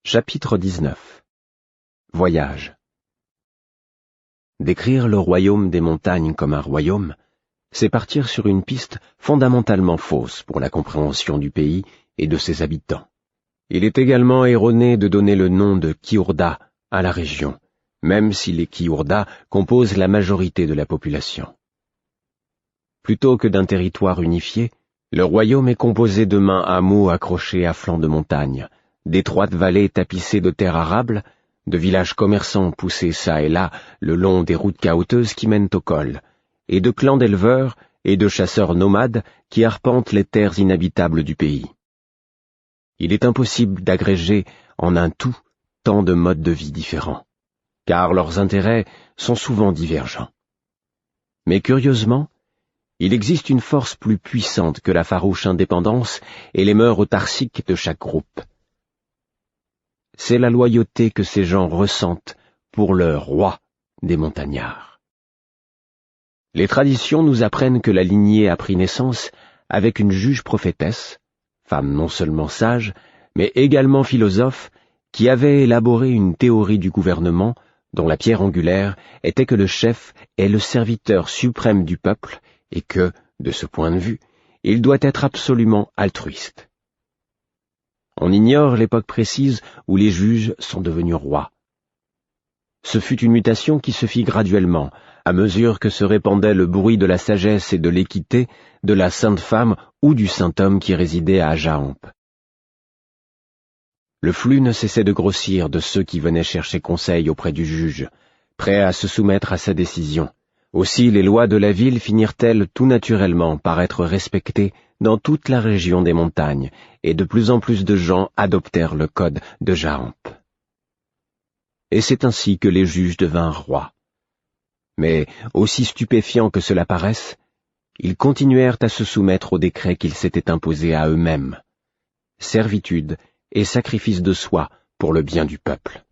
Chapitre 19. Voyage. Décrire le royaume des montagnes comme un royaume, c'est partir sur une piste fondamentalement fausse pour la compréhension du pays et de ses habitants. Il est également erroné de donner le nom de Kiurda à la région, même si les Kiurda composent la majorité de la population. Plutôt que d'un territoire unifié, le royaume est composé de maints hameaux accrochés à flancs de montagne, d'étroites vallées tapissées de terre arable, de villages commerçants poussés çà et là le long des routes caouteuses qui mènent au col, et de clans d'éleveurs et de chasseurs nomades qui arpentent les terres inhabitables du pays. Il est impossible d'agréger en un tout tant de modes de vie différents, car leurs intérêts sont souvent divergents. Mais curieusement, il existe une force plus puissante que la farouche indépendance et les mœurs autarciques de chaque groupe. C'est la loyauté que ces gens ressentent pour le roi des montagnards. Les traditions nous apprennent que la lignée a pris naissance avec une juge prophétesse, femme non seulement sage, mais également philosophe, qui avait élaboré une théorie du gouvernement dont la pierre angulaire était que le chef est le serviteur suprême du peuple et que, de ce point de vue, il doit être absolument altruiste. On ignore l'époque précise où les juges sont devenus rois. Ce fut une mutation qui se fit graduellement, à mesure que se répandait le bruit de la sagesse et de l'équité de la sainte femme ou du saint homme qui résidait à Jaamp. Le flux ne cessait de grossir de ceux qui venaient chercher conseil auprès du juge, prêts à se soumettre à sa décision. Aussi les lois de la ville finirent-elles tout naturellement par être respectées dans toute la région des montagnes, et de plus en plus de gens adoptèrent le code de Jaamp. Et c'est ainsi que les juges devinrent rois. Mais, aussi stupéfiant que cela paraisse, ils continuèrent à se soumettre aux décrets qu'ils s'étaient imposés à eux-mêmes. Servitude et sacrifice de soi pour le bien du peuple.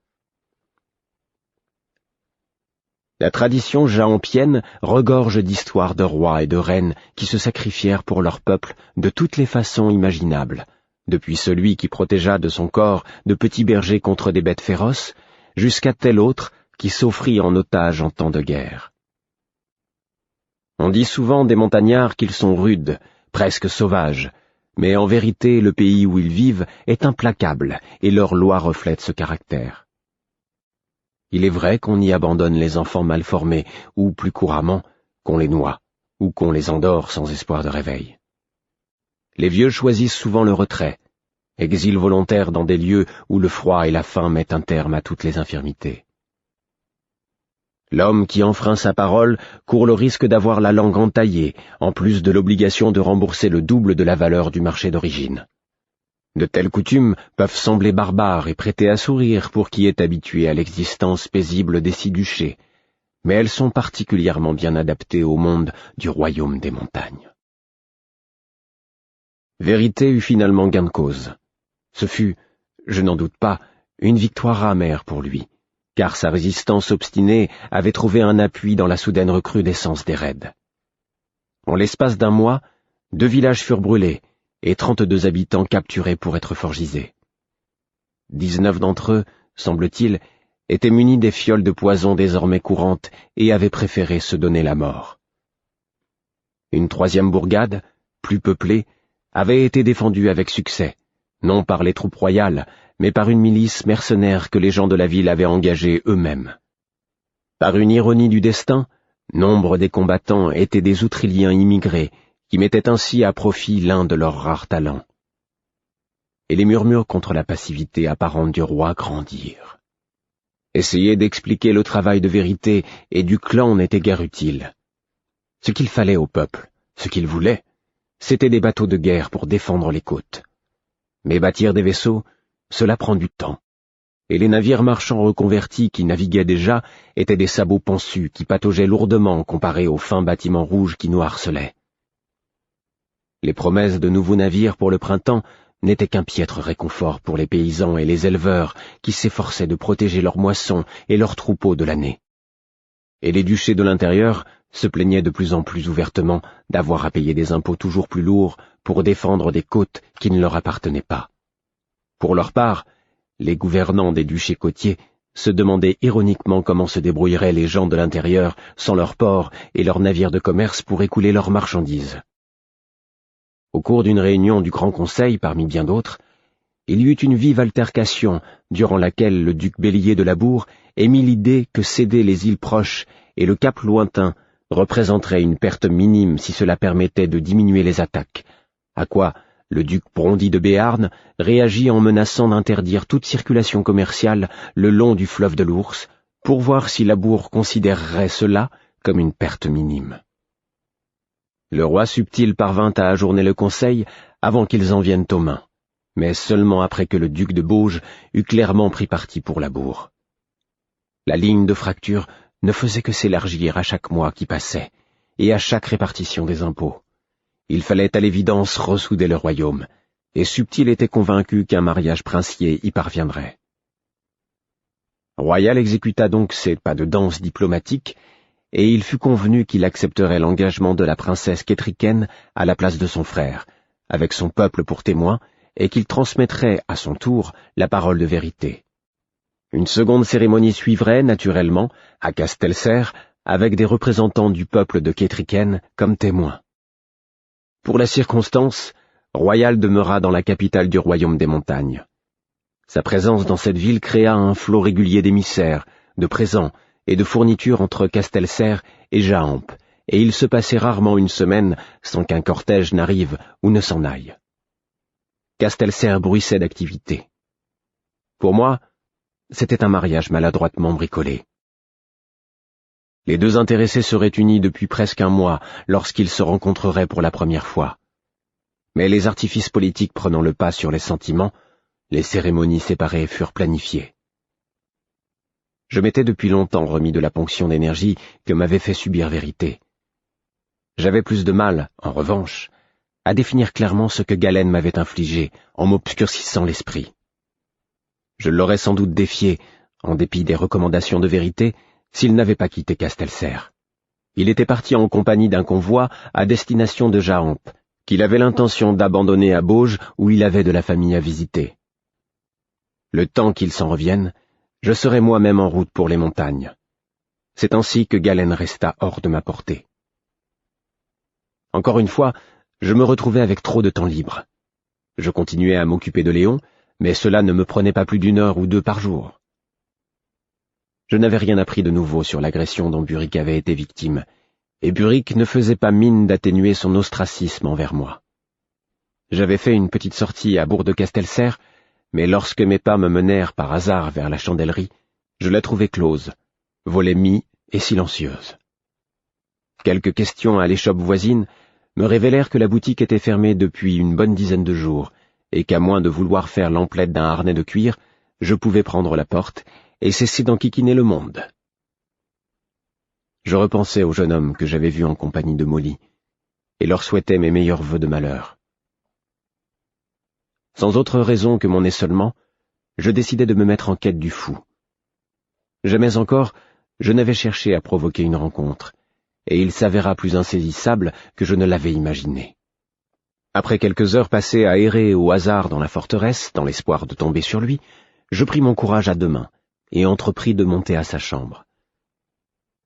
La tradition jaampienne regorge d'histoires de rois et de reines qui se sacrifièrent pour leur peuple de toutes les façons imaginables, depuis celui qui protégea de son corps de petits bergers contre des bêtes féroces, jusqu'à tel autre qui s'offrit en otage en temps de guerre. On dit souvent des montagnards qu'ils sont rudes, presque sauvages, mais en vérité le pays où ils vivent est implacable et leurs lois reflètent ce caractère. Il est vrai qu'on y abandonne les enfants mal formés, ou plus couramment, qu'on les noie, ou qu'on les endort sans espoir de réveil. Les vieux choisissent souvent le retrait, exil volontaire dans des lieux où le froid et la faim mettent un terme à toutes les infirmités. L'homme qui enfreint sa parole court le risque d'avoir la langue entaillée, en plus de l'obligation de rembourser le double de la valeur du marché d'origine. De telles coutumes peuvent sembler barbares et prêter à sourire pour qui est habitué à l'existence paisible des six-duchés, mais elles sont particulièrement bien adaptées au monde du royaume des montagnes. Vérité eut finalement gain de cause. Ce fut, je n'en doute pas, une victoire amère pour lui, car sa résistance obstinée avait trouvé un appui dans la soudaine recrudescence des raids. En l'espace d'un mois, 2 villages furent brûlés, et 32 habitants capturés pour être forgisés. 19 d'entre eux, semble-t-il, étaient munis des fioles de poison désormais courantes et avaient préféré se donner la mort. Une 3e bourgade, plus peuplée, avait été défendue avec succès, non par les troupes royales, mais par une milice mercenaire que les gens de la ville avaient engagée eux-mêmes. Par une ironie du destin, nombre des combattants étaient des outriliens immigrés, qui mettaient ainsi à profit l'un de leurs rares talents. Et les murmures contre la passivité apparente du roi grandirent. Essayer d'expliquer le travail de vérité et du clan n'était guère utile. Ce qu'il fallait au peuple, ce qu'il voulait, c'était des bateaux de guerre pour défendre les côtes. Mais bâtir des vaisseaux, cela prend du temps. Et les navires marchands reconvertis qui naviguaient déjà étaient des sabots pensus qui pataugeaient lourdement comparés aux fins bâtiments rouges qui nous harcelaient. Les promesses de nouveaux navires pour le printemps n'étaient qu'un piètre réconfort pour les paysans et les éleveurs qui s'efforçaient de protéger leurs moissons et leurs troupeaux de l'année. Et les duchés de l'intérieur se plaignaient de plus en plus ouvertement d'avoir à payer des impôts toujours plus lourds pour défendre des côtes qui ne leur appartenaient pas. Pour leur part, Les gouvernants des duchés côtiers se demandaient ironiquement comment se débrouilleraient les gens de l'intérieur sans leurs ports et leurs navires de commerce pour écouler leurs marchandises. Au cours d'une réunion du Grand Conseil, parmi bien d'autres, il y eut une vive altercation durant laquelle le duc Bélier de Labour émit l'idée que céder les îles proches et le cap lointain représenterait une perte minime si cela permettait de diminuer les attaques, à quoi le duc Brondy de Béarn réagit en menaçant d'interdire toute circulation commerciale le long du fleuve de l'Ours, pour voir si Labour considérerait cela comme une perte minime. Le roi subtil parvint à ajourner le conseil avant qu'ils en viennent aux mains, mais seulement après que le duc de Bauges eut clairement pris parti pour Labour. La ligne de fracture ne faisait que s'élargir à chaque mois qui passait, et à chaque répartition des impôts. Il fallait à l'évidence ressouder le royaume, et Subtil était convaincu qu'un mariage princier y parviendrait. Royal exécuta donc ses pas de danse diplomatiques, et il fut convenu qu'il accepterait l'engagement de la princesse Kétriken à la place de son frère, avec son peuple pour témoin, et qu'il transmettrait à son tour la parole de vérité. Une seconde cérémonie suivrait, naturellement, à Castelser, avec des représentants du peuple de Kétriken comme témoins. Pour la circonstance, Royal demeura dans la capitale du royaume des montagnes. Sa présence dans cette ville créa un flot régulier d'émissaires, de présents et de fournitures entre Castelser et Jaamp, et il se passait rarement une semaine sans qu'un cortège n'arrive ou ne s'en aille. Castelser bruissait d'activité. Pour moi, c'était un mariage maladroitement bricolé. Les deux intéressés seraient unis depuis presque un mois lorsqu'ils se rencontreraient pour la première fois. Mais les artifices politiques prenant le pas sur les sentiments, les cérémonies séparées furent planifiées. Je m'étais depuis longtemps remis de la ponction d'énergie que m'avait fait subir Vérité. J'avais plus de mal, en revanche, à définir clairement ce que Galen m'avait infligé en m'obscurcissant l'esprit. Je l'aurais sans doute défié, en dépit des recommandations de Vérité, s'il n'avait pas quitté Castelser. Il était parti en compagnie d'un convoi à destination de Jaamp, qu'il avait l'intention d'abandonner à Bauges où il avait de la famille à visiter. Le temps qu'il s'en revienne, je serai moi-même en route pour les montagnes. C'est ainsi que Galen resta hors de ma portée. Encore une fois, je me retrouvais avec trop de temps libre. Je continuais à m'occuper de Léon, mais cela ne me prenait pas plus d'1 heure ou 2 par jour. Je n'avais rien appris de nouveau sur l'agression dont Buric avait été victime, et Buric ne faisait pas mine d'atténuer son ostracisme envers moi. J'avais fait une petite sortie à Bourg de Castelser, mais lorsque mes pas me menèrent par hasard vers la chandellerie, je la trouvai close, volet mis et silencieuse. Quelques questions à l'échoppe voisine me révélèrent que la boutique était fermée depuis une bonne dizaine de jours, et qu'à moins de vouloir faire l'emplette d'un harnais de cuir, je pouvais prendre la porte et cesser d'enquiquiner le monde. Je repensais au jeune homme que j'avais vu en compagnie de Molly, et leur souhaitais mes meilleurs vœux de malheur. Sans autre raison que mon ésolement, je décidai de me mettre en quête du fou. Jamais encore, je n'avais cherché à provoquer une rencontre, et il s'avéra plus insaisissable que je ne l'avais imaginé. Après quelques heures passées à errer au hasard dans la forteresse, dans l'espoir de tomber sur lui, je pris mon courage à 2 mains, et entrepris de monter à sa chambre.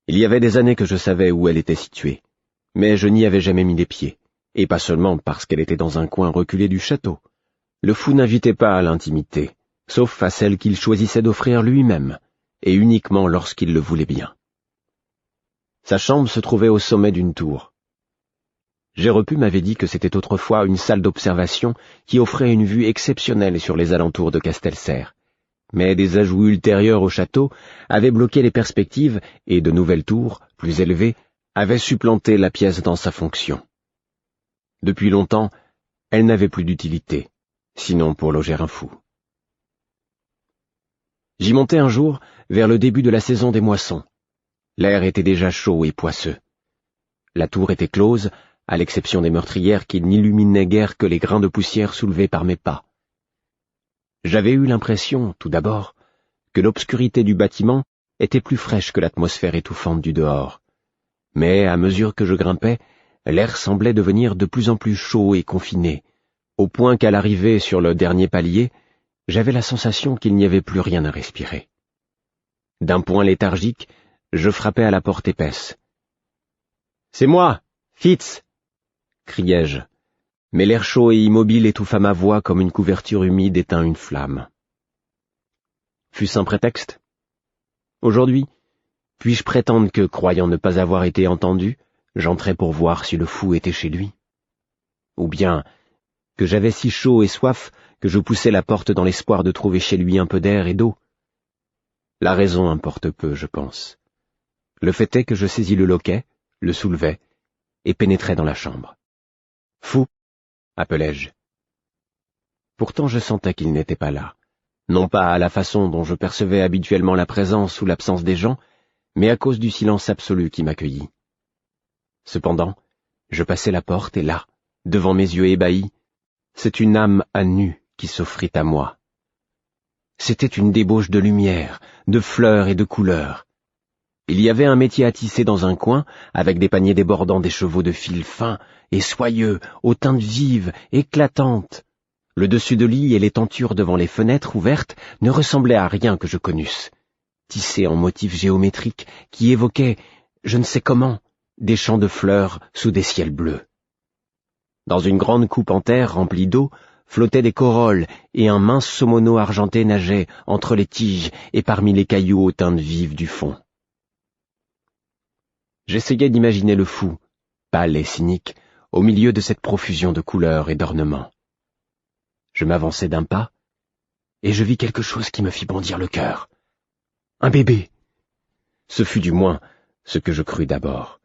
Il y avait des années que je savais où elle était située, mais je n'y avais jamais mis les pieds, et pas seulement parce qu'elle était dans un coin reculé du château. Le fou n'invitait pas à l'intimité, sauf à celle qu'il choisissait d'offrir lui-même, et uniquement lorsqu'il le voulait bien. Sa chambre se trouvait au sommet d'une tour. Géropu m'avait dit que c'était autrefois une salle d'observation qui offrait une vue exceptionnelle sur les alentours de Castelser, mais des ajouts ultérieurs au château avaient bloqué les perspectives et de nouvelles tours, plus élevées, avaient supplanté la pièce dans sa fonction. Depuis longtemps, elle n'avait plus d'utilité, sinon pour loger un fou. J'y montai un jour, vers le début de la saison des moissons. L'air était déjà chaud et poisseux. La tour était close, à l'exception des meurtrières qui n'illuminaient guère que les grains de poussière soulevés par mes pas. J'avais eu l'impression, tout d'abord, que l'obscurité du bâtiment était plus fraîche que l'atmosphère étouffante du dehors. Mais à mesure que je grimpais, l'air semblait devenir de plus en plus chaud et confiné, au point qu'à l'arrivée sur le dernier palier, j'avais la sensation qu'il n'y avait plus rien à respirer. D'un poing léthargique, je frappai à la porte épaisse. « C'est moi, Fitz !» criai-je, mais l'air chaud et immobile étouffa ma voix comme une couverture humide éteint une flamme. Fut-ce un prétexte? Aujourd'hui, puis-je prétendre que, croyant ne pas avoir été entendu, j'entrais pour voir si le fou était chez lui? Ou bien que j'avais si chaud et soif que je poussais la porte dans l'espoir de trouver chez lui un peu d'air et d'eau? La raison importe peu, je pense. Le fait est que je saisis le loquet, le soulevai, et pénétrai dans la chambre. « Fou !» appelai-je. Pourtant je sentais qu'il n'était pas là, non pas à la façon dont je percevais habituellement la présence ou l'absence des gens, mais à cause du silence absolu qui m'accueillit. Cependant, je passai la porte et là, devant mes yeux ébahis, c'est une âme à nu qui s'offrit à moi. C'était une débauche de lumière, de fleurs et de couleurs. Il y avait un métier à tisser dans un coin, avec des paniers débordant des chevaux de fil fins et soyeux, aux teintes vives, éclatantes. Le dessus de lit et les tentures devant les fenêtres ouvertes ne ressemblaient à rien que je connusse, tissés en motifs géométriques qui évoquaient, je ne sais comment, des champs de fleurs sous des ciels bleus. Dans une grande coupe en terre remplie d'eau, flottaient des corolles et un mince saumoneau argenté nageait entre les tiges et parmi les cailloux aux teintes vives du fond. J'essayais d'imaginer le fou, pâle et cynique, au milieu de cette profusion de couleurs et d'ornements. Je m'avançai d'un pas, et je vis quelque chose qui me fit bondir le cœur. Un bébé! Ce fut du moins ce que je crus d'abord,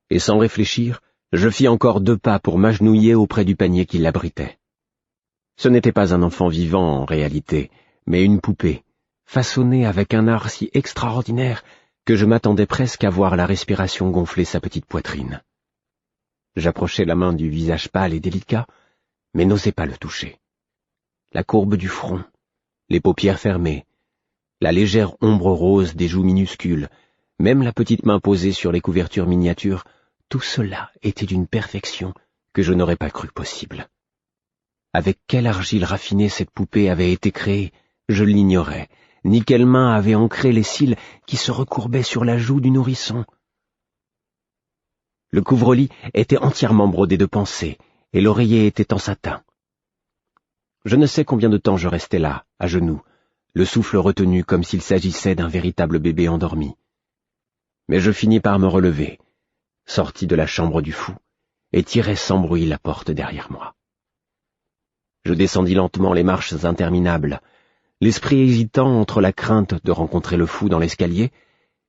et sans réfléchir, je fis encore 2 pas pour m'agenouiller auprès du panier qui l'abritait. Ce n'était pas un enfant vivant en réalité, mais une poupée, façonnée avec un art si extraordinaire que je m'attendais presque à voir la respiration gonfler sa petite poitrine. J'approchai la main du visage pâle et délicat, mais n'osai pas le toucher. La courbe du front, les paupières fermées, la légère ombre rose des joues minuscules, même la petite main posée sur les couvertures miniatures, tout cela était d'une perfection que je n'aurais pas cru possible. Avec quelle argile raffinée cette poupée avait été créée, je l'ignorais, ni quelle main avait ancré les cils qui se recourbaient sur la joue du nourrisson. Le couvre-lit était entièrement brodé de pensées, et l'oreiller était en satin. Je ne sais combien de temps je restai là, à genoux, le souffle retenu comme s'il s'agissait d'un véritable bébé endormi. Mais je finis par me relever, sortis de la chambre du fou, et tirai sans bruit la porte derrière moi. Je descendis lentement les marches interminables, l'esprit hésitant entre la crainte de rencontrer le fou dans l'escalier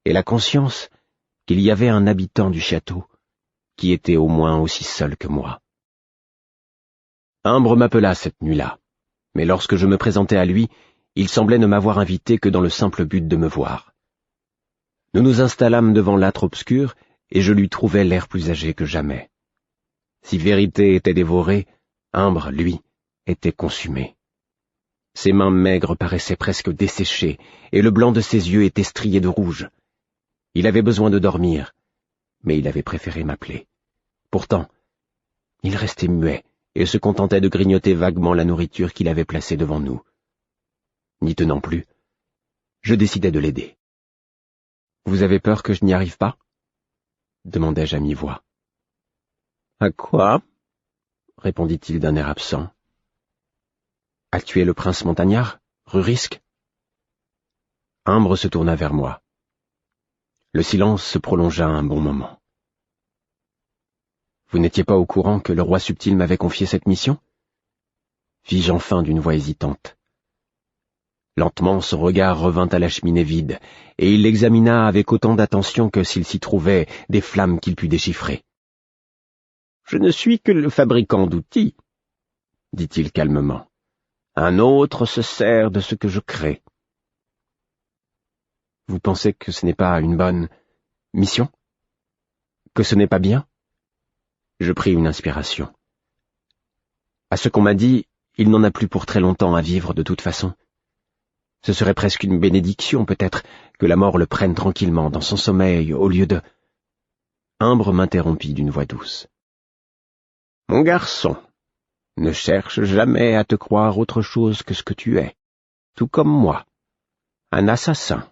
et la conscience qu'il y avait un habitant du château qui était au moins aussi seul que moi. Imbre m'appela cette nuit-là, mais lorsque je me présentai à lui, il semblait ne m'avoir invité que dans le simple but de me voir. Nous nous installâmes devant l'âtre obscur, et je lui trouvai l'air plus âgé que jamais. Si Vérité était dévorée, Imbre, lui, était consumé. Ses mains maigres paraissaient presque desséchées, et le blanc de ses yeux était strié de rouge. Il avait besoin de dormir, mais il avait préféré m'appeler. Pourtant, il restait muet et se contentait de grignoter vaguement la nourriture qu'il avait placée devant nous. N'y tenant plus, je décidai de l'aider. « Vous avez peur que je n'y arrive pas ?» demandai-je à mi-voix. « À quoi ?» répondit-il d'un air absent. « À tuer le prince montagnard, Rurisque ?» Imbre se tourna vers moi. Le silence se prolongea un bon moment. « Vous n'étiez pas au courant que le roi subtil m'avait confié cette mission ?» fis-je enfin d'une voix hésitante. Lentement, son regard revint à la cheminée vide, et il l'examina avec autant d'attention que s'il s'y trouvait des flammes qu'il pût déchiffrer. « Je ne suis que le fabricant d'outils, » dit-il calmement. « Un autre se sert de ce que je crée. » Vous pensez que ce n'est pas une bonne mission? Que ce n'est pas bien? Je pris une inspiration. À ce qu'on m'a dit, il n'en a plus pour très longtemps à vivre de toute façon. Ce serait presque une bénédiction, peut-être, que la mort le prenne tranquillement dans son sommeil, au lieu de... Imbre m'interrompit d'une voix douce. « Mon garçon, ne cherche jamais à te croire autre chose que ce que tu es. tout comme moi, un assassin.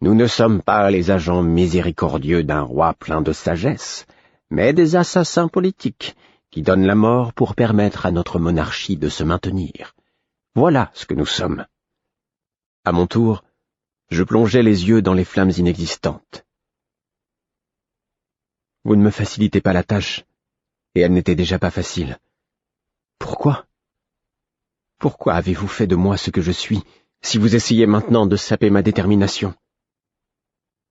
Nous ne sommes pas les agents miséricordieux d'un roi plein de sagesse, mais des assassins politiques qui donnent la mort pour permettre à notre monarchie de se maintenir. Voilà ce que nous sommes. À mon tour, je plongeais les yeux dans les flammes inexistantes. Vous ne me facilitez pas la tâche, et elle n'était déjà pas facile. Pourquoi? Pourquoi avez-vous fait de moi ce que je suis, si vous essayez maintenant de saper ma détermination?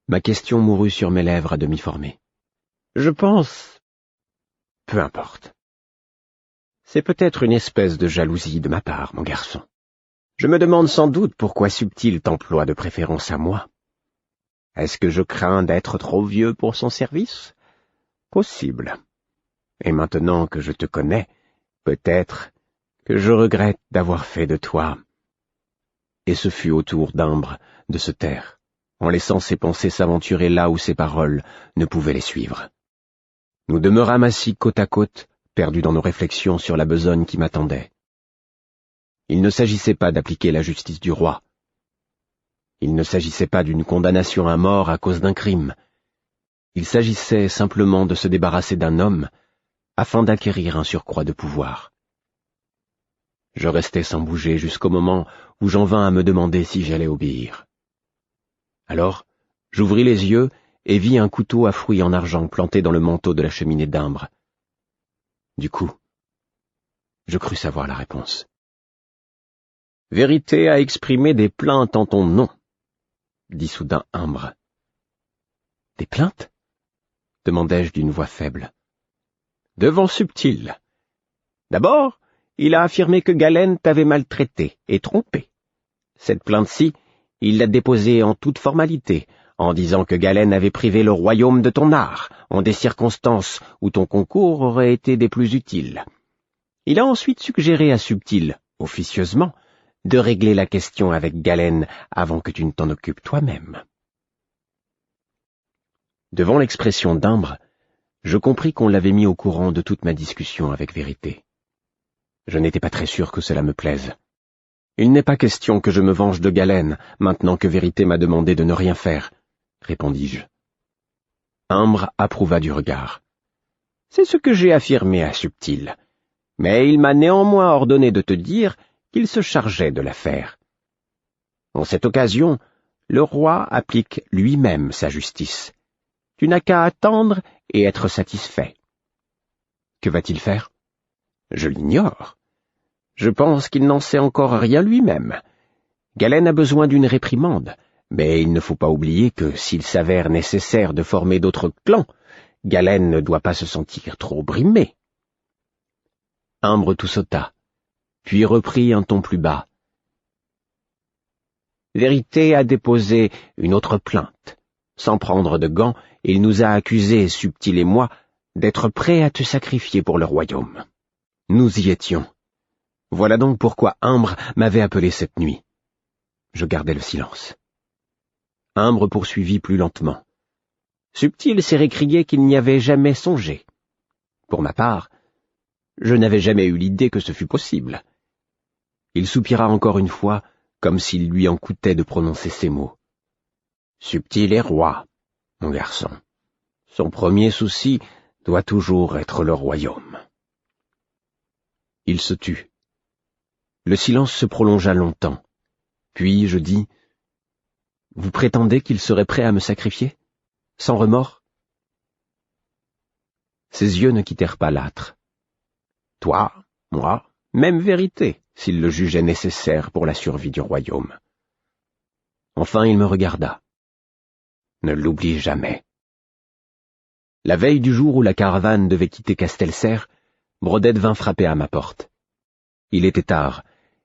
Ma question mourut sur mes lèvres à demi formées. Je pense... Peu importe. C'est peut-être une espèce de jalousie de ma part, mon garçon. Je me demande sans doute pourquoi Subtil t'emploie de préférence à moi. Est-ce que je crains d'être trop vieux pour son service? Possible. Et maintenant que je te connais, peut-être que je regrette d'avoir fait de toi. Et ce fut au tour d'Ambre de se taire, en laissant ses pensées s'aventurer là où ses paroles ne pouvaient les suivre. Nous demeurâmes assis côte à côte, perdus dans nos réflexions sur la besogne qui m'attendait. Il ne s'agissait pas d'appliquer la justice du roi. Il ne s'agissait pas d'une condamnation à mort à cause d'un crime. Il s'agissait simplement de se débarrasser d'un homme afin d'acquérir un surcroît de pouvoir. Je restai sans bouger jusqu'au moment où j'en vins à me demander si j'allais obéir. Alors, j'ouvris les yeux et vis un couteau à fruits en argent planté dans le manteau de la cheminée d'Ambre. Du coup, je crus savoir la réponse. « Vérité a exprimé des plaintes en ton nom, » dit soudain Ambre. « Des plaintes ?» demandai-je d'une voix faible. « Devant Subtil. D'abord, il a affirmé que Galen t'avait maltraité et trompé. Cette plainte-ci, il l'a déposée en toute formalité, en disant que Galen avait privé le royaume de ton art, en des circonstances où ton concours aurait été des plus utiles. Il a ensuite suggéré à Subtil, officieusement, de régler la question avec Galen avant que tu ne t'en occupes toi-même. » Devant l'expression d'Ambre, je compris qu'on l'avait mis au courant de toute ma discussion avec Vérité. Je n'étais pas très sûr que cela me plaise. Il n'est pas question que je me venge de Galen, maintenant que Vérité m'a demandé de ne rien faire, répondis-je. Ambre approuva du regard. C'est ce que j'ai affirmé à Subtil, mais il m'a néanmoins ordonné de te dire qu'il se chargeait de l'affaire. En cette occasion, le roi applique lui-même sa justice. Tu n'as qu'à attendre et être satisfait. Que va-t-il faire? Je l'ignore. Je pense qu'il n'en sait encore rien lui-même. Galen a besoin d'une réprimande, mais il ne faut pas oublier que s'il s'avère nécessaire de former d'autres clans, Galen ne doit pas se sentir trop brimé. Ambre toussota, puis reprit un ton plus bas. Vérité a déposé une autre plainte. Sans prendre de gants, il nous a accusés, Subtil et moi, d'être prêts à te sacrifier pour le royaume. Nous y étions. Voilà donc pourquoi Ambre m'avait appelé cette nuit. Je gardai le silence. Ambre poursuivit plus lentement. Subtil s'est récrié qu'il n'y avait jamais songé. Pour ma part, je n'avais jamais eu l'idée que ce fût possible. Il soupira encore une fois, comme s'il lui en coûtait de prononcer ces mots. Subtil est roi, mon garçon. Son premier souci doit toujours être le royaume. Il se tut. Le silence se prolongea longtemps. Puis je dis, « Vous prétendez qu'il serait prêt à me sacrifier? Sans remords ?» Ses yeux ne quittèrent pas l'âtre. Toi, moi, même Vérité, s'il le jugeait nécessaire pour la survie du royaume. Enfin il me regarda. Ne l'oublie jamais. La veille du jour où la caravane devait quitter Castelserre, Brodette vint frapper à ma porte. Il était tard,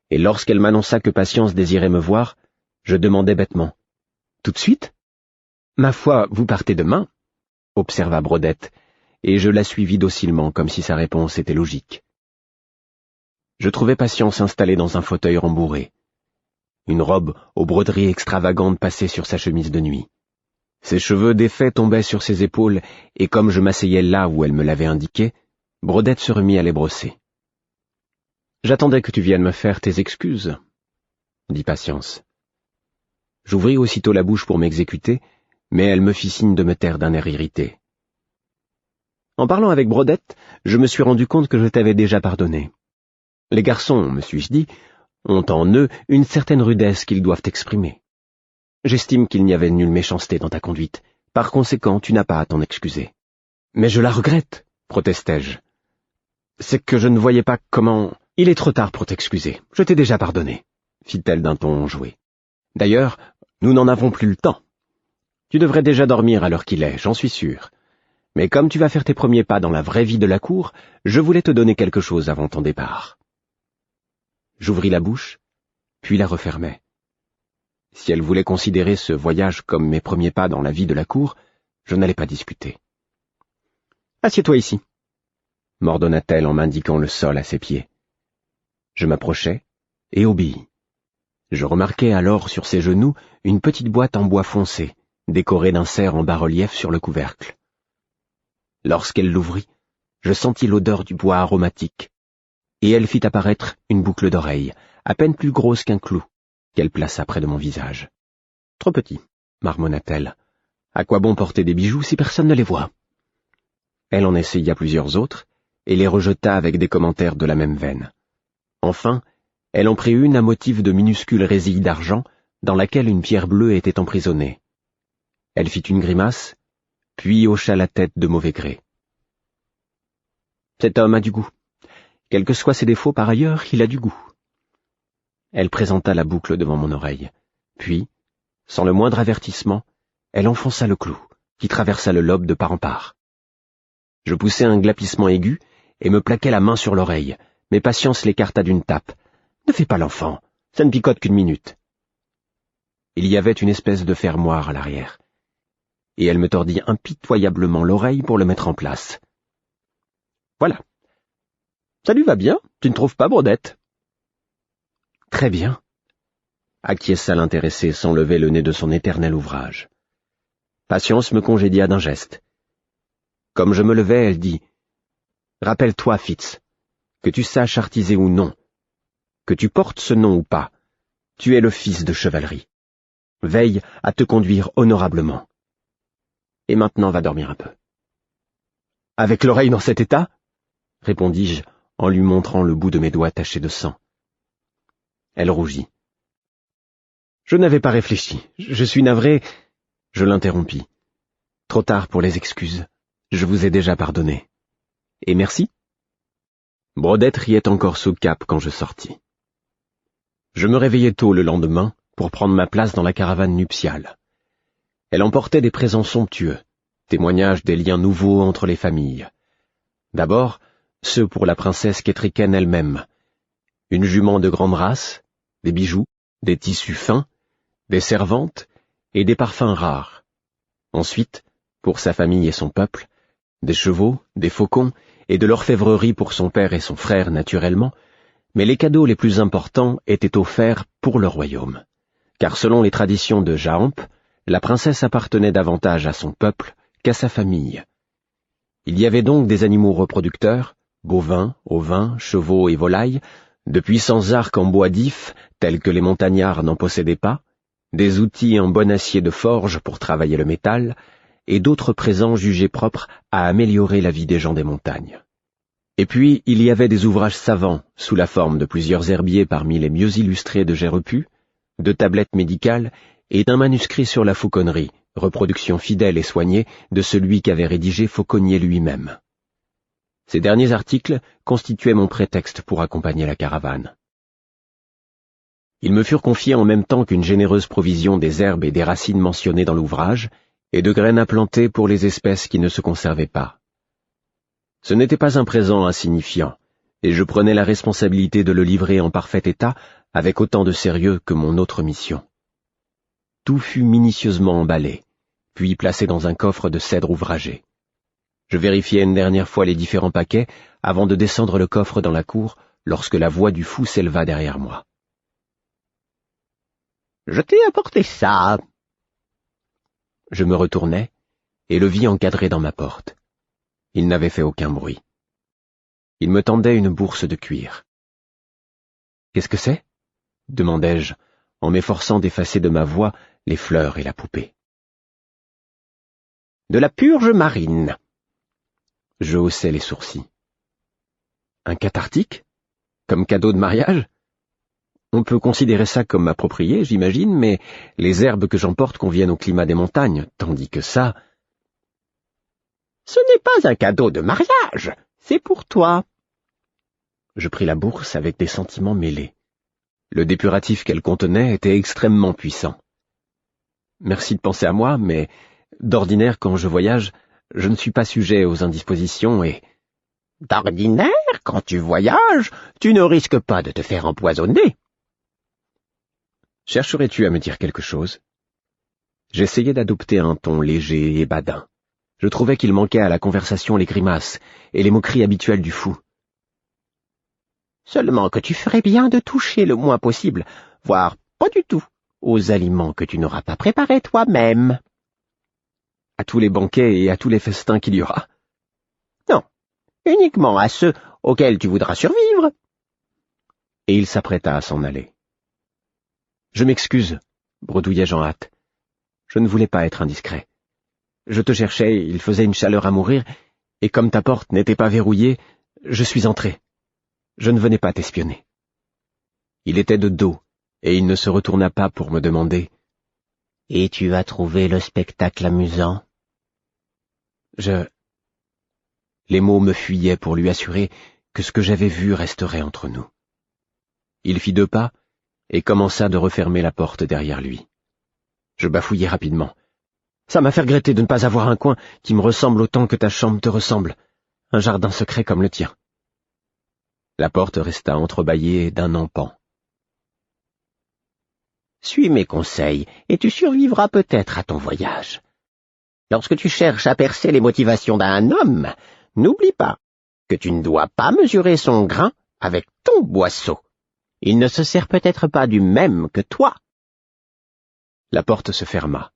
et lorsqu'elle m'annonça que Patience désirait me voir, je demandai bêtement. « Tout de suite ?»« Ma foi, vous partez demain ?» observa Brodette, et je la suivis docilement comme si sa réponse était logique. Je trouvai Patience installée dans un fauteuil rembourré. Une robe aux broderies extravagantes passait sur sa chemise de nuit. Ses cheveux défaits tombaient sur ses épaules, et comme je m'asseyais là où elle me l'avait indiqué, Brodette se remit à les brosser. « J'attendais que tu viennes me faire tes excuses. » dit Patience. J'ouvris aussitôt la bouche pour m'exécuter, mais elle me fit signe de me taire d'un air irrité. En parlant avec Brodette, je me suis rendu compte que je t'avais déjà pardonné. Les garçons, me suis-je dit, ont en eux une certaine rudesse qu'ils doivent exprimer. J'estime qu'il n'y avait nulle méchanceté dans ta conduite. Par conséquent, tu n'as pas à t'en excuser. Mais je la regrette, protestai-je. C'est que je ne voyais pas comment... Il est trop tard pour t'excuser. Je t'ai déjà pardonné, fit-elle d'un ton enjoué. D'ailleurs, nous n'en avons plus le temps. Tu devrais déjà dormir à l'heure qu'il est, j'en suis sûr. Mais comme tu vas faire tes premiers pas dans la vraie vie de la cour, je voulais te donner quelque chose avant ton départ. J'ouvris la bouche, puis la refermai. Si elle voulait considérer ce voyage comme mes premiers pas dans la vie de la cour, je n'allais pas discuter. « Assieds-toi ici » m'ordonna-t-elle en m'indiquant le sol à ses pieds. Je m'approchai et obéis. Je remarquai alors sur ses genoux une petite boîte en bois foncé, décorée d'un cerf en bas-relief sur le couvercle. Lorsqu'elle l'ouvrit, je sentis l'odeur du bois aromatique, et elle fit apparaître une boucle d'oreille, à peine plus grosse qu'un clou, qu'elle plaça près de mon visage. « Trop petit, » marmonna-t-elle. « À quoi bon porter des bijoux si personne ne les voit ?» Elle en essaya plusieurs autres, et les rejeta avec des commentaires de la même veine. Enfin, elle en prit une à motif de minuscules résilles d'argent, dans laquelle une pierre bleue était emprisonnée. Elle fit une grimace, puis hocha la tête de mauvais gré. « Cet homme a du goût. Quels que soient ses défauts par ailleurs, il a du goût. » Elle présenta la boucle devant mon oreille, puis, sans le moindre avertissement, elle enfonça le clou, qui traversa le lobe de part en part. Je poussai un glapissement aigu et me plaquai la main sur l'oreille, mais Patience l'écarta d'une tape. « Ne fais pas l'enfant, ça ne picote qu'une minute. » Il y avait une espèce de fermoir à l'arrière, et elle me tordit impitoyablement l'oreille pour le mettre en place. « Voilà. Ça lui va bien, tu ne trouves pas, Brodette ?»« Très bien. » acquiesça l'intéressé sans lever le nez de son éternel ouvrage. Patience me congédia d'un geste. Comme je me levais, elle dit « Rappelle-toi, Fitz, que tu saches artiser ou non, que tu portes ce nom ou pas, tu es le fils de chevalerie. Veille à te conduire honorablement. Et maintenant va dormir un peu. »« Avec l'oreille dans cet état ?» répondis-je en lui montrant le bout de mes doigts tachés de sang. Elle rougit. « Je n'avais pas réfléchi. Je suis navré. » Je l'interrompis. « Trop tard pour les excuses. Je vous ai déjà pardonné. Et merci. » Brodette riait encore sous cap quand je sortis. Je me réveillai tôt le lendemain pour prendre ma place dans la caravane nuptiale. Elle emportait des présents somptueux, témoignages des liens nouveaux entre les familles. D'abord, ceux pour la princesse Kétriken elle-même. Une jument de grande race, des bijoux, des tissus fins, des servantes et des parfums rares. Ensuite, pour sa famille et son peuple, des chevaux, des faucons et de l'orfèvrerie pour son père et son frère naturellement, mais les cadeaux les plus importants étaient offerts pour le royaume, car selon les traditions de Jaamp, la princesse appartenait davantage à son peuple qu'à sa famille. Il y avait donc des animaux reproducteurs, bovins, ovins, chevaux et volailles, de puissants arcs en bois d'if, tels que les montagnards n'en possédaient pas, des outils en bon acier de forge pour travailler le métal, et d'autres présents jugés propres à améliorer la vie des gens des montagnes. Et puis, il y avait des ouvrages savants, sous la forme de plusieurs herbiers parmi les mieux illustrés de Gérepu, de tablettes médicales et d'un manuscrit sur la fauconnerie, reproduction fidèle et soignée de celui qu'avait rédigé Fauconnier lui-même. Ces derniers articles constituaient mon prétexte pour accompagner la caravane. Ils me furent confiés en même temps qu'une généreuse provision des herbes et des racines mentionnées dans l'ouvrage, et de graines à planter pour les espèces qui ne se conservaient pas. Ce n'était pas un présent insignifiant, et je prenais la responsabilité de le livrer en parfait état avec autant de sérieux que mon autre mission. Tout fut minutieusement emballé, puis placé dans un coffre de cèdre ouvragé. Je vérifiai une dernière fois les différents paquets avant de descendre le coffre dans la cour lorsque la voix du fou s'éleva derrière moi. « Je t'ai apporté ça !» Je me retournai et le vis encadré dans ma porte. Il n'avait fait aucun bruit. Il me tendait une bourse de cuir. « Qu'est-ce que c'est ?» demandai-je, en m'efforçant d'effacer de ma voix les fleurs et la poupée. « De la purge marine. » Je haussai les sourcils. « Un cathartique? Comme cadeau de mariage? On peut considérer ça comme approprié, j'imagine, mais les herbes que j'emporte conviennent au climat des montagnes, tandis que ça... »« Ce n'est pas un cadeau de mariage, c'est pour toi. » Je pris la bourse avec des sentiments mêlés. Le dépuratif qu'elle contenait était extrêmement puissant. Merci de penser à moi, mais d'ordinaire, quand je voyage, je ne suis pas sujet aux indispositions et... D'ordinaire, quand tu voyages, tu ne risques pas de te faire empoisonner. Chercherais-tu à me dire quelque chose? J'essayais d'adopter un ton léger et badin. Je trouvais qu'il manquait à la conversation les grimaces et les moqueries habituelles du fou. Seulement que tu ferais bien de toucher le moins possible, voire pas du tout, aux aliments que tu n'auras pas préparés toi-même. À tous les banquets et à tous les festins qu'il y aura? Non, uniquement à ceux auxquels tu voudras survivre. Et il s'apprêta à s'en aller. Je m'excuse, bredouillai-je en hâte. Je ne voulais pas être indiscret. Je te cherchais, il faisait une chaleur à mourir, et comme ta porte n'était pas verrouillée, je suis entré. Je ne venais pas t'espionner. Il était de dos, et il ne se retourna pas pour me demander « Et tu as trouvé le spectacle amusant ?» Les mots me fuyaient pour lui assurer que ce que j'avais vu resterait entre nous. Il fit 2 pas et commença de refermer la porte derrière lui. Je bafouillai rapidement. « Ça m'a fait regretter de ne pas avoir un coin qui me ressemble autant que ta chambre te ressemble, un jardin secret comme le tien. » La porte resta entrebâillée d'un empan. « Suis mes conseils, et tu survivras peut-être à ton voyage. Lorsque tu cherches à percer les motivations d'un homme, n'oublie pas que tu ne dois pas mesurer son grain avec ton boisseau. Il ne se sert peut-être pas du même que toi. » La porte se ferma.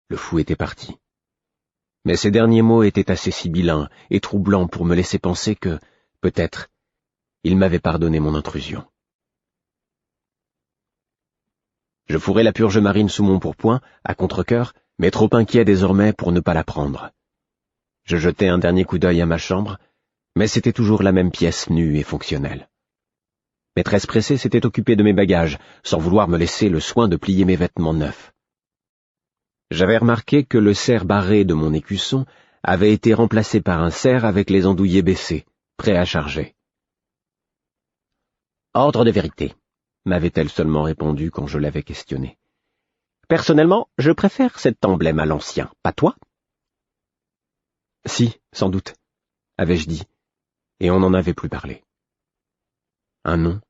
Le fou était parti. Mais ces derniers mots étaient assez sibyllins et troublants pour me laisser penser que, peut-être, il m'avait pardonné mon intrusion. Je fourrai la purge marine sous mon pourpoint, à contre-cœur, mais trop inquiet désormais pour ne pas la prendre. Je jetai un dernier coup d'œil à ma chambre, mais c'était toujours la même pièce nue et fonctionnelle. Maîtresse pressée s'était occupée de mes bagages, sans vouloir me laisser le soin de plier mes vêtements neufs. J'avais remarqué que le cerf barré de mon écusson avait été remplacé par un cerf avec les andouillets baissés, prêt à charger. « Ordre de vérité », m'avait-elle seulement répondu quand je l'avais questionnée. « Personnellement, je préfère cet emblème à l'ancien, pas toi ?»« Si, sans doute, » avais-je dit, et on n'en avait plus parlé. Un nom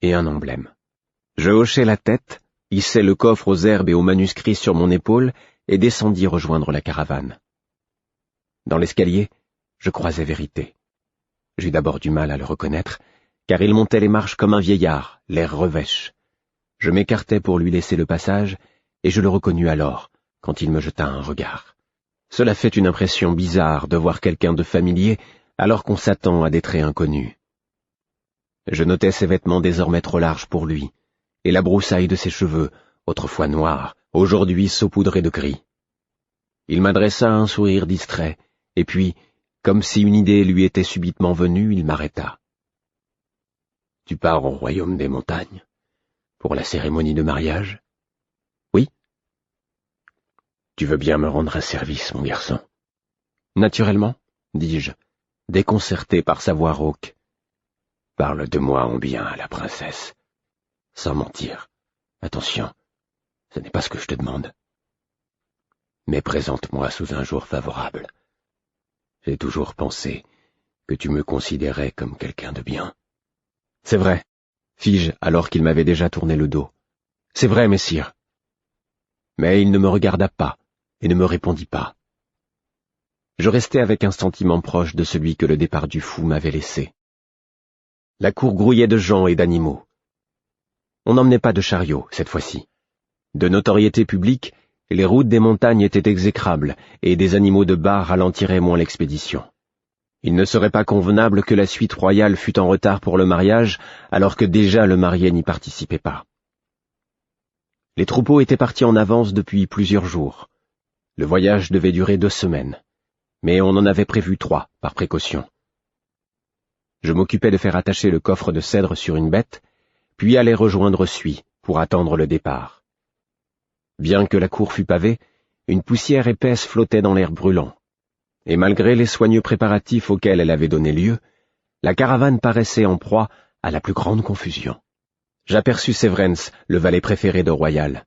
et un emblème. Je hochai la tête, hissai le coffre aux herbes et aux manuscrits sur mon épaule et descendis rejoindre la caravane. Dans l'escalier, je croisais Vérité. J'eus d'abord du mal à le reconnaître, car il montait les marches comme un vieillard, l'air revêche. Je m'écartai pour lui laisser le passage, et je le reconnus alors, quand il me jeta un regard. Cela fait une impression bizarre de voir quelqu'un de familier alors qu'on s'attend à des traits inconnus. Je notais ses vêtements désormais trop larges pour lui, et la broussaille de ses cheveux, autrefois noirs, aujourd'hui saupoudrés de gris. Il m'adressa un sourire distrait, et puis, comme si une idée lui était subitement venue, il m'arrêta. « Tu pars au royaume des montagnes, pour la cérémonie de mariage? »« Oui. »« Tu veux bien me rendre un service, mon garçon? »« Naturellement, » dis-je, déconcerté par sa voix rauque. « Parle de moi en bien à la princesse. Sans mentir. Attention, ce n'est pas ce que je te demande. Mais présente-moi sous un jour favorable. J'ai toujours pensé que tu me considérais comme quelqu'un de bien. »« C'est vrai, » fis-je alors qu'il m'avait déjà tourné le dos. « C'est vrai, messire. » Mais il ne me regarda pas et ne me répondit pas. Je restai avec un sentiment proche de celui que le départ du fou m'avait laissé. La cour grouillait de gens et d'animaux. On n'emmenait pas de chariot, cette fois-ci. De notoriété publique, les routes des montagnes étaient exécrables, et des animaux de bas ralentiraient moins l'expédition. Il ne serait pas convenable que la suite royale fût en retard pour le mariage, alors que déjà le marié n'y participait pas. Les troupeaux étaient partis en avance depuis plusieurs jours. Le voyage devait durer 2 semaines, mais on en avait prévu 3, par précaution. Je m'occupais de faire attacher le coffre de cèdre sur une bête, puis aller rejoindre Suy pour attendre le départ. Bien que la cour fût pavée, une poussière épaisse flottait dans l'air brûlant, et malgré les soigneux préparatifs auxquels elle avait donné lieu, la caravane paraissait en proie à la plus grande confusion. J'aperçus Severens, le valet préféré de Royal.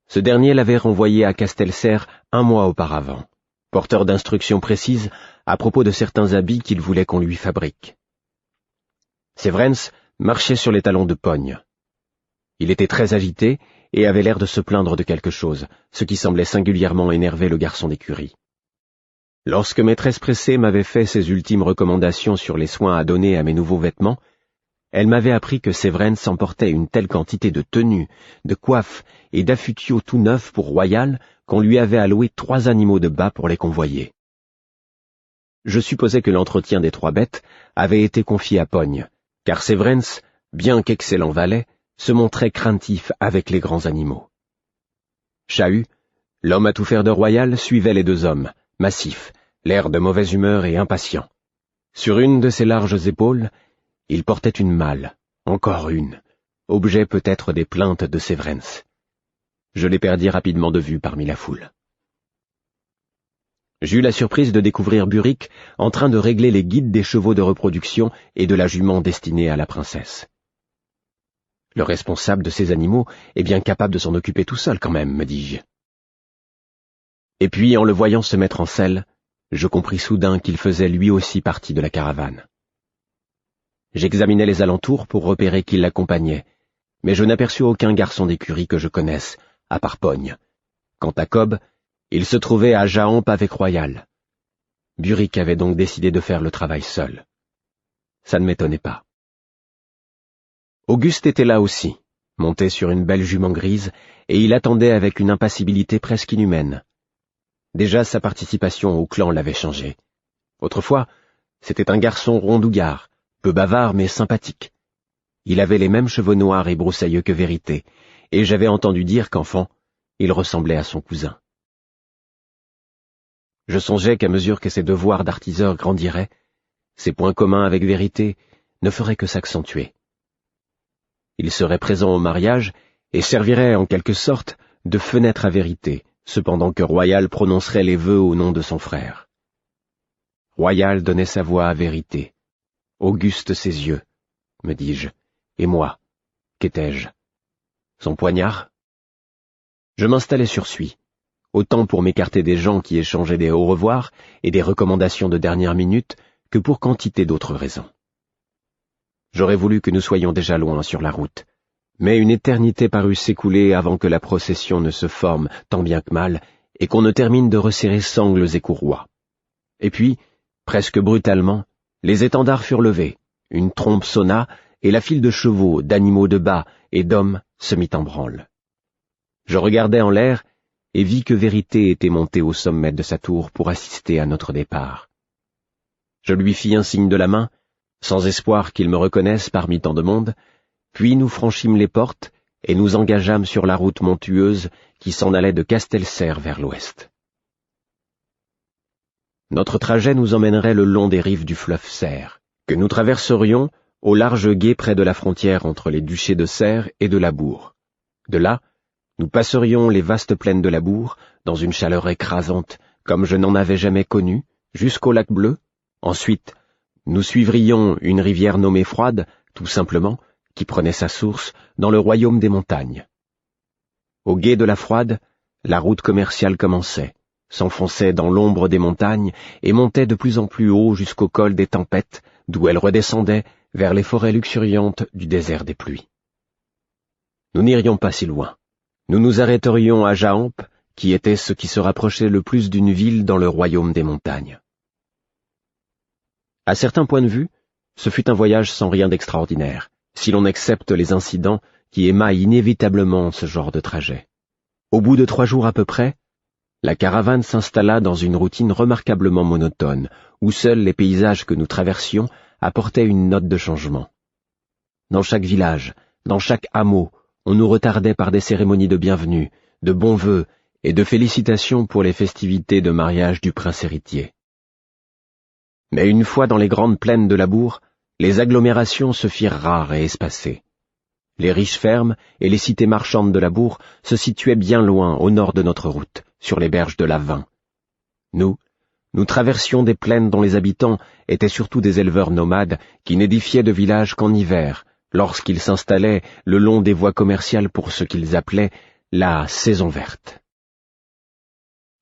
Ce dernier l'avait renvoyé à Castelserre 1 mois auparavant, porteur d'instructions précises à propos de certains habits qu'il voulait qu'on lui fabrique. Severens marchait sur les talons de Pogne. Il était très agité et avait l'air de se plaindre de quelque chose, ce qui semblait singulièrement énerver le garçon d'écurie. Lorsque maîtresse Pressée m'avait fait ses ultimes recommandations sur les soins à donner à mes nouveaux vêtements, elle m'avait appris que Severens emportait une telle quantité de tenues, de coiffes et d'affutiaux tout neufs pour Royal qu'on lui avait alloué 3 animaux de bât pour les convoyer. Je supposais que l'entretien des 3 bêtes avait été confié à Pogne, car Severens, bien qu'excellent valet, se montrait craintif avec les grands animaux. Chahut, l'homme à tout faire de Royal, suivait les 2 hommes, massif, l'air de mauvaise humeur et impatient. Sur une de ses larges épaules, il portait une malle, encore une, objet peut-être des plaintes de Severens. Je les perdis rapidement de vue parmi la foule. J'eus la surprise de découvrir Buric en train de régler les guides des chevaux de reproduction et de la jument destinée à la princesse. Le responsable de ces animaux est bien capable de s'en occuper tout seul quand même, me dis-je. Et puis, en le voyant se mettre en selle, je compris soudain qu'il faisait lui aussi partie de la caravane. J'examinais les alentours pour repérer qui l'accompagnait, mais je n'aperçus aucun garçon d'écurie que je connaisse, à part Pogne. Quant à Cobb, il se trouvait à Jaamp avec Royal. Buric avait donc décidé de faire le travail seul. Ça ne m'étonnait pas. Auguste était là aussi, monté sur une belle jument grise, et il attendait avec une impassibilité presque inhumaine. Déjà sa participation au clan l'avait changé. Autrefois, c'était un garçon rondouillard, peu bavard mais sympathique. Il avait les mêmes cheveux noirs et broussailleux que Vérité, et j'avais entendu dire qu'enfant, il ressemblait à son cousin. Je songeais qu'à mesure que ses devoirs d'artiseur grandiraient, ses points communs avec Vérité ne feraient que s'accentuer. Il serait présent au mariage et servirait en quelque sorte de fenêtre à Vérité, cependant que Royal prononcerait les vœux au nom de son frère. Royal donnait sa voix à Vérité. Auguste ses yeux, me dis-je, et moi, qu'étais-je? Son poignard? Je m'installai sur Suy, autant pour m'écarter des gens qui échangeaient des au revoir et des recommandations de dernière minute que pour quantité d'autres raisons. J'aurais voulu que nous soyons déjà loin sur la route, mais une éternité parut s'écouler avant que la procession ne se forme tant bien que mal et qu'on ne termine de resserrer sangles et courroies. Et puis, presque brutalement, les étendards furent levés, une trompe sonna, et la file de chevaux, d'animaux de bât et d'hommes se mit en branle. Je regardai en l'air et vis que Vérité était montée au sommet de sa tour pour assister à notre départ. Je lui fis un signe de la main, sans espoir qu'il me reconnaisse parmi tant de monde, puis nous franchîmes les portes et nous engageâmes sur la route montueuse qui s'en allait de Castelserre vers l'ouest. Notre trajet nous emmènerait le long des rives du fleuve Serre, que nous traverserions au large gué près de la frontière entre les duchés de Serre et de Labour. De là, nous passerions les vastes plaines de Labour, dans une chaleur écrasante, comme je n'en avais jamais connue, jusqu'au lac Bleu. Ensuite, nous suivrions une rivière nommée Froide, tout simplement, qui prenait sa source dans le royaume des montagnes. Au gué de la Froide, la route commerciale commençait, s'enfonçait dans l'ombre des montagnes et montait de plus en plus haut jusqu'au col des Tempêtes, d'où elle redescendait vers les forêts luxuriantes du désert des pluies. Nous n'irions pas si loin. Nous nous arrêterions à Jaamp, qui était ce qui se rapprochait le plus d'une ville dans le royaume des montagnes. À certains points de vue, ce fut un voyage sans rien d'extraordinaire, si l'on accepte les incidents qui émaillent inévitablement ce genre de trajet. Au bout de 3 jours à peu près, la caravane s'installa dans une routine remarquablement monotone, où seuls les paysages que nous traversions apportaient une note de changement. Dans chaque village, dans chaque hameau, on nous retardait par des cérémonies de bienvenue, de bons vœux et de félicitations pour les festivités de mariage du prince héritier. Mais une fois dans les grandes plaines de Labour, les agglomérations se firent rares et espacées. Les riches fermes et les cités marchandes de Labour se situaient bien loin au nord de notre route, sur les berges de l'Avin. Nous traversions des plaines dont les habitants étaient surtout des éleveurs nomades qui n'édifiaient de villages qu'en hiver, lorsqu'ils s'installaient le long des voies commerciales pour ce qu'ils appelaient la saison verte.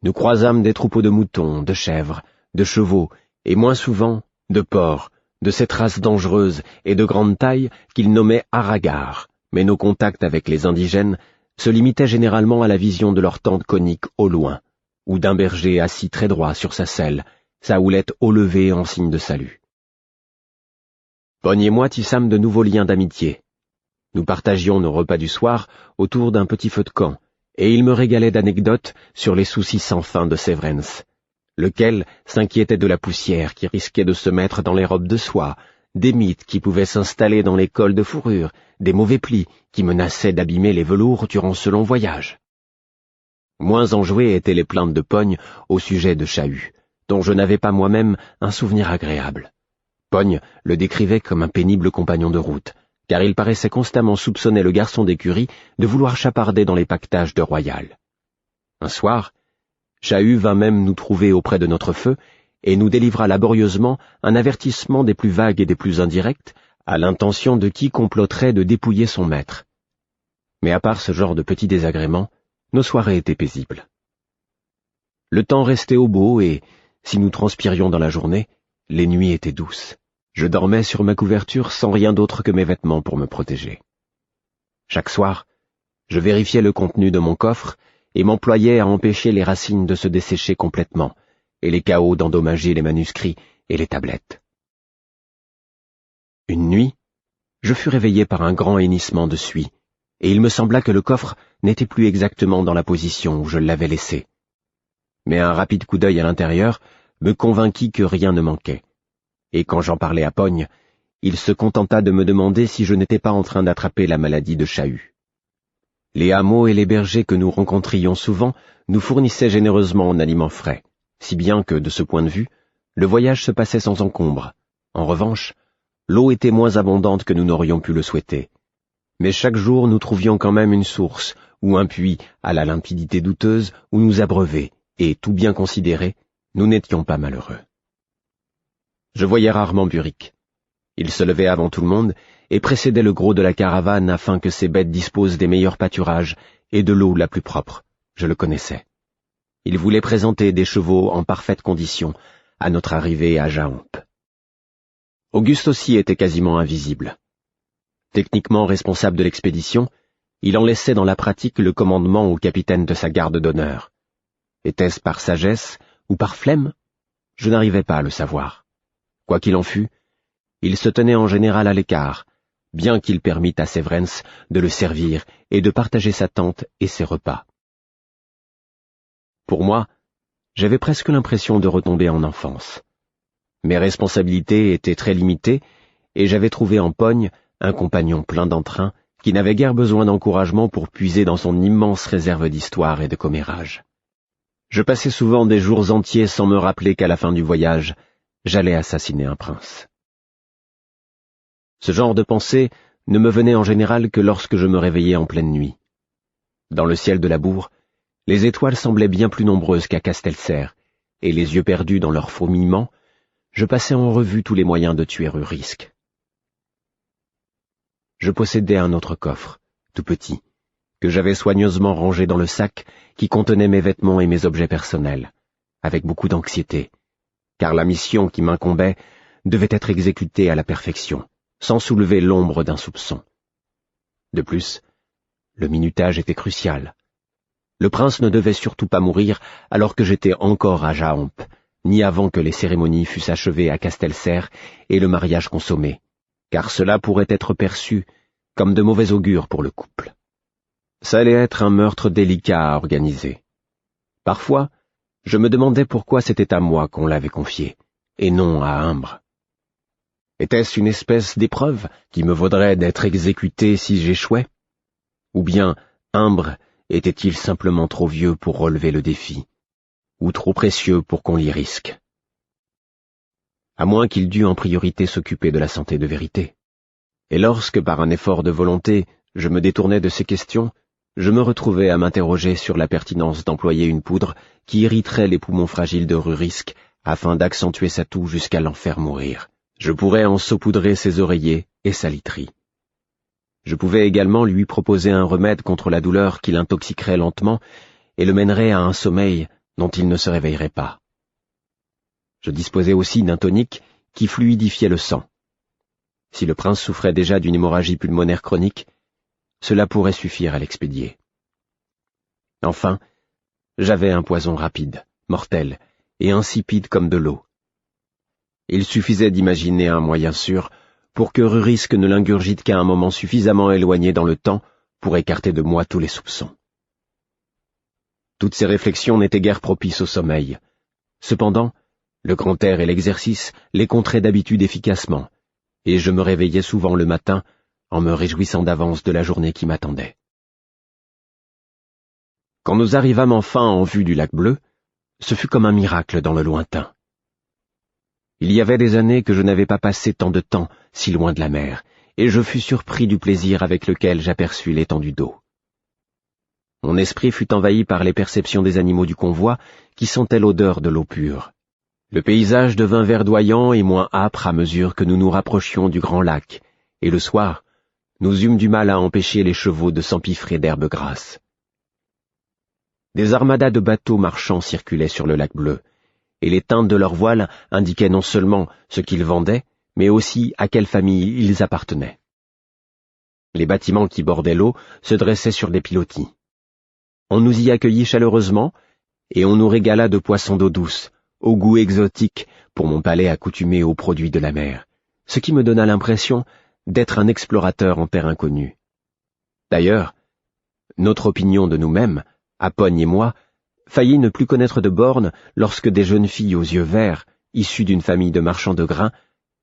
Nous croisâmes des troupeaux de moutons, de chèvres, de chevaux, et moins souvent de porcs, de cette race dangereuse et de grande taille qu'ils nommaient aragars, mais nos contacts avec les indigènes se limitaient généralement à la vision de leurs tentes coniques au loin, ou d'un berger assis très droit sur sa selle, sa houlette haut levée en signe de salut. Pogne et moi tissâmes de nouveaux liens d'amitié. Nous partagions nos repas du soir autour d'un petit feu de camp, et il me régalait d'anecdotes sur les soucis sans fin de Severens, lequel s'inquiétait de la poussière qui risquait de se mettre dans les robes de soie, des mites qui pouvaient s'installer dans les cols de fourrure, des mauvais plis qui menaçaient d'abîmer les velours durant ce long voyage. Moins enjouées étaient les plaintes de Pogne au sujet de Chahut, dont je n'avais pas moi-même un souvenir agréable. Pogne le décrivait comme un pénible compagnon de route, car il paraissait constamment soupçonner le garçon d'écurie de vouloir chaparder dans les pactages de Royal. Un soir, Chahut vint même nous trouver auprès de notre feu et nous délivra laborieusement un avertissement des plus vagues et des plus indirects à l'intention de qui comploterait de dépouiller son maître. Mais à part ce genre de petits désagréments, nos soirées étaient paisibles. Le temps restait au beau et, si nous transpirions dans la journée, les nuits étaient douces. Je dormais sur ma couverture sans rien d'autre que mes vêtements pour me protéger. Chaque soir, je vérifiais le contenu de mon coffre et m'employais à empêcher les racines de se dessécher complètement et les chaos d'endommager les manuscrits et les tablettes. Une nuit, je fus réveillé par un grand hennissement de suie, et il me sembla que le coffre n'était plus exactement dans la position où je l'avais laissé. Mais un rapide coup d'œil à l'intérieur me convainquit que rien ne manquait, et quand j'en parlai à Pogne, il se contenta de me demander si je n'étais pas en train d'attraper la maladie de Chahut. Les hameaux et les bergers que nous rencontrions souvent nous fournissaient généreusement en aliments frais, si bien que, de ce point de vue, le voyage se passait sans encombre. En revanche, l'eau était moins abondante que nous n'aurions pu le souhaiter. Mais chaque jour nous trouvions quand même une source ou un puits à la limpidité douteuse où nous abreuver, et, tout bien considéré, nous n'étions pas malheureux. Je voyais rarement Buric. Il se levait avant tout le monde et précédait le gros de la caravane afin que ses bêtes disposent des meilleurs pâturages et de l'eau la plus propre. Je le connaissais. Il voulait présenter des chevaux en parfaite condition à notre arrivée à Jahamp. Auguste aussi était quasiment invisible. Techniquement responsable de l'expédition, il en laissait dans la pratique le commandement au capitaine de sa garde d'honneur. Était-ce par sagesse ou par flemme? Je n'arrivais pas à le savoir. Quoi qu'il en fût, il se tenait en général à l'écart, bien qu'il permît à Severens de le servir et de partager sa tente et ses repas. Pour moi, j'avais presque l'impression de retomber en enfance. Mes responsabilités étaient très limitées, et j'avais trouvé en Pogne un compagnon plein d'entrain qui n'avait guère besoin d'encouragement pour puiser dans son immense réserve d'histoire et de commérages. Je passais souvent des jours entiers sans me rappeler qu'à la fin du voyage, j'allais assassiner un prince. Ce genre de pensée ne me venait en général que lorsque je me réveillais en pleine nuit. Dans le ciel de Labour, les étoiles semblaient bien plus nombreuses qu'à Castelserre, et les yeux perdus dans leur fourmillement, je passais en revue tous les moyens de tuer Urisque. Je possédais un autre coffre, tout petit, que j'avais soigneusement rangé dans le sac qui contenait mes vêtements et mes objets personnels, avec beaucoup d'anxiété, car la mission qui m'incombait devait être exécutée à la perfection, sans soulever l'ombre d'un soupçon. De plus, le minutage était crucial. Le prince ne devait surtout pas mourir alors que j'étais encore à Jahamp, ni avant que les cérémonies fussent achevées à Castelserre et le mariage consommé, car cela pourrait être perçu comme de mauvais augure pour le couple. Ça allait être un meurtre délicat à organiser. Parfois, je me demandais pourquoi c'était à moi qu'on l'avait confié, et non à Imbre. Était-ce une espèce d'épreuve qui me vaudrait d'être exécuté si j'échouais? Ou bien Imbre était-il simplement trop vieux pour relever le défi, ou trop précieux pour qu'on l'y risque? À moins qu'il dût en priorité s'occuper de la santé de Vérité. Et lorsque, par un effort de volonté, je me détournais de ces questions, je me retrouvais à m'interroger sur la pertinence d'employer une poudre qui irriterait les poumons fragiles de Rurisque afin d'accentuer sa toux jusqu'à l'en faire mourir. Je pourrais en saupoudrer ses oreillers et sa literie. Je pouvais également lui proposer un remède contre la douleur qui l'intoxiquerait lentement et le mènerait à un sommeil dont il ne se réveillerait pas. Je disposais aussi d'un tonique qui fluidifiait le sang. Si le prince souffrait déjà d'une hémorragie pulmonaire chronique, cela pourrait suffire à l'expédier. Enfin, j'avais un poison rapide, mortel et insipide comme de l'eau. Il suffisait d'imaginer un moyen sûr pour que Rurisque ne l'ingurgite qu'à un moment suffisamment éloigné dans le temps pour écarter de moi tous les soupçons. Toutes ces réflexions n'étaient guère propices au sommeil. Cependant, le grand air et l'exercice les contraient d'habitude efficacement, et je me réveillais souvent le matin en me réjouissant d'avance de la journée qui m'attendait. Quand nous arrivâmes enfin en vue du lac bleu, ce fut comme un miracle dans le lointain. Il y avait des années que je n'avais pas passé tant de temps si loin de la mer, et je fus surpris du plaisir avec lequel j'aperçus l'étendue d'eau. Mon esprit fut envahi par les perceptions des animaux du convoi qui sentaient l'odeur de l'eau pure. Le paysage devint verdoyant et moins âpre à mesure que nous nous rapprochions du grand lac, et le soir, nous eûmes du mal à empêcher les chevaux de s'empiffrer d'herbes grasses. Des armadas de bateaux marchands circulaient sur le lac bleu, et les teintes de leurs voiles indiquaient non seulement ce qu'ils vendaient, mais aussi à quelle famille ils appartenaient. Les bâtiments qui bordaient l'eau se dressaient sur des pilotis. On nous y accueillit chaleureusement, et on nous régala de poissons d'eau douce, au goût exotique pour mon palais accoutumé aux produits de la mer, ce qui me donna l'impression d'être un explorateur en terre inconnue. D'ailleurs, notre opinion de nous-mêmes, Apogne et moi, faillit ne plus connaître de bornes lorsque des jeunes filles aux yeux verts, issues d'une famille de marchands de grains,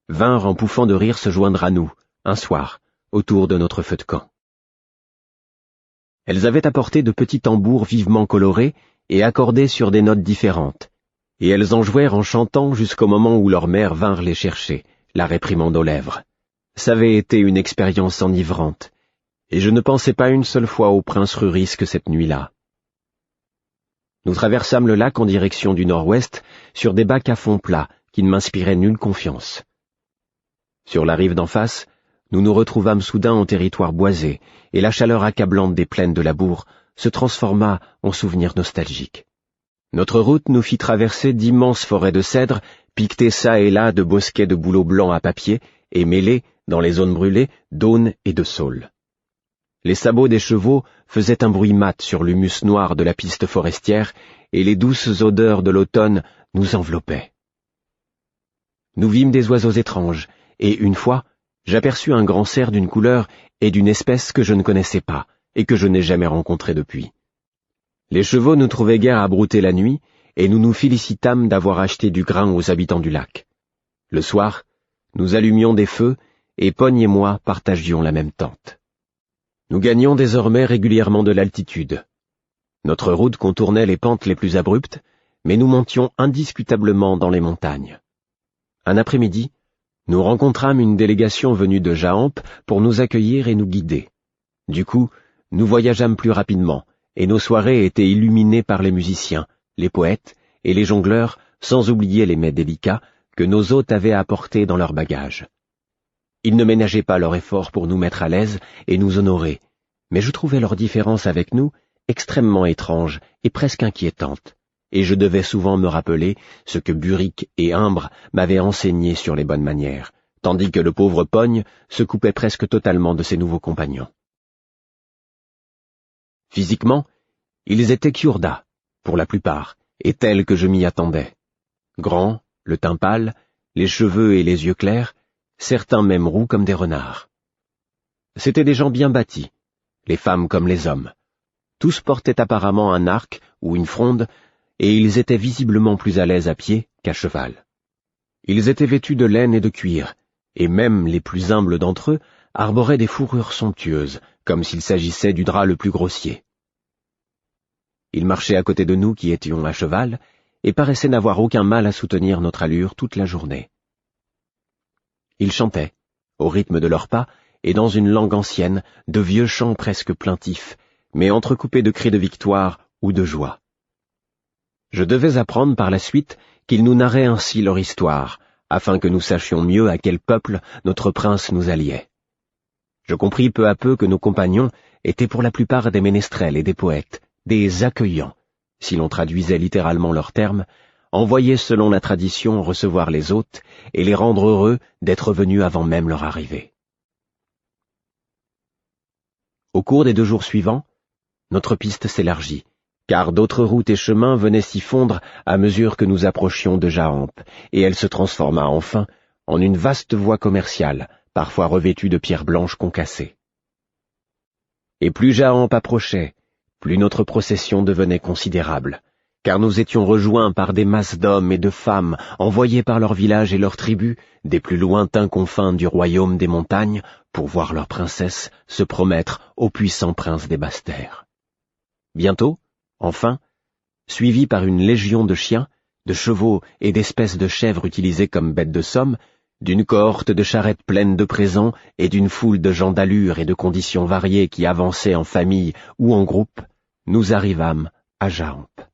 vinrent en pouffant de rire se joindre à nous, un soir, autour de notre feu de camp. Elles avaient apporté de petits tambours vivement colorés et accordés sur des notes différentes, et elles en jouèrent en chantant jusqu'au moment où leurs mères vinrent les chercher, la réprimande aux lèvres. Ça avait été une expérience enivrante, et je ne pensais pas une seule fois au prince Rurisque cette nuit-là. Nous traversâmes le lac en direction du nord-ouest sur des bacs à fond plat qui ne m'inspiraient nulle confiance. Sur la rive d'en face, nous nous retrouvâmes soudain en territoire boisé, et la chaleur accablante des plaines de la Bourre se transforma en souvenirs nostalgiques. Notre route nous fit traverser d'immenses forêts de cèdres, piquetées çà et là de bosquets de bouleaux blancs à papier, et mêlées, dans les zones brûlées, d'aunes et de saules. Les sabots des chevaux faisaient un bruit mat sur l'humus noir de la piste forestière, et les douces odeurs de l'automne nous enveloppaient. Nous vîmes des oiseaux étranges, et une fois, j'aperçus un grand cerf d'une couleur et d'une espèce que je ne connaissais pas, et que je n'ai jamais rencontré depuis. Les chevaux ne trouvaient guère à brouter la nuit, et nous nous félicitâmes d'avoir acheté du grain aux habitants du lac. Le soir, nous allumions des feux, et Pogne et moi partagions la même tente. Nous gagnions désormais régulièrement de l'altitude. Notre route contournait les pentes les plus abruptes, mais nous montions indiscutablement dans les montagnes. Un après-midi, nous rencontrâmes une délégation venue de Jaamp pour nous accueillir et nous guider. Du coup, nous voyageâmes plus rapidement, et nos soirées étaient illuminées par les musiciens, les poètes et les jongleurs, sans oublier les mets délicats que nos hôtes avaient apportés dans leurs bagages. Ils ne ménageaient pas leur effort pour nous mettre à l'aise et nous honorer, mais je trouvais leur différence avec nous extrêmement étrange et presque inquiétante, et je devais souvent me rappeler ce que Buric et Imbre m'avaient enseigné sur les bonnes manières, tandis que le pauvre Pogne se coupait presque totalement de ses nouveaux compagnons. Physiquement, ils étaient Kiurda, pour la plupart, et tels que je m'y attendais. Grands, le teint pâle, les cheveux et les yeux clairs, certains même roux comme des renards. C'étaient des gens bien bâtis, les femmes comme les hommes. Tous portaient apparemment un arc ou une fronde, et ils étaient visiblement plus à l'aise à pied qu'à cheval. Ils étaient vêtus de laine et de cuir, et même les plus humbles d'entre eux arboraient des fourrures somptueuses, comme s'il s'agissait du drap le plus grossier. Ils marchaient à côté de nous qui étions à cheval, et paraissaient n'avoir aucun mal à soutenir notre allure toute la journée. Ils chantaient, au rythme de leurs pas, et dans une langue ancienne, de vieux chants presque plaintifs, mais entrecoupés de cris de victoire ou de joie. Je devais apprendre par la suite qu'ils nous narraient ainsi leur histoire, afin que nous sachions mieux à quel peuple notre prince nous alliait. Je compris peu à peu que nos compagnons étaient pour la plupart des ménestrels et des poètes, des accueillants, si l'on traduisait littéralement leurs termes, envoyés selon la tradition recevoir les hôtes et les rendre heureux d'être venus avant même leur arrivée. Au cours des 2 jours suivants, notre piste s'élargit, car d'autres routes et chemins venaient s'y fondre à mesure que nous approchions de Jahempe, et elle se transforma enfin en une vaste voie commerciale, parfois revêtue de pierres blanches concassées. Et plus Jahempe approchait, plus notre procession devenait considérable, car nous étions rejoints par des masses d'hommes et de femmes envoyés par leurs villages et leurs tribus des plus lointains confins du royaume des montagnes pour voir leur princesse se promettre au puissant prince des basses-terres. Bientôt, enfin, suivis par une légion de chiens, de chevaux et d'espèces de chèvres utilisées comme bêtes de somme, d'une cohorte de charrettes pleines de présents et d'une foule de gens d'allure et de conditions variées qui avançaient en famille ou en groupe, nous arrivâmes à Jahempe.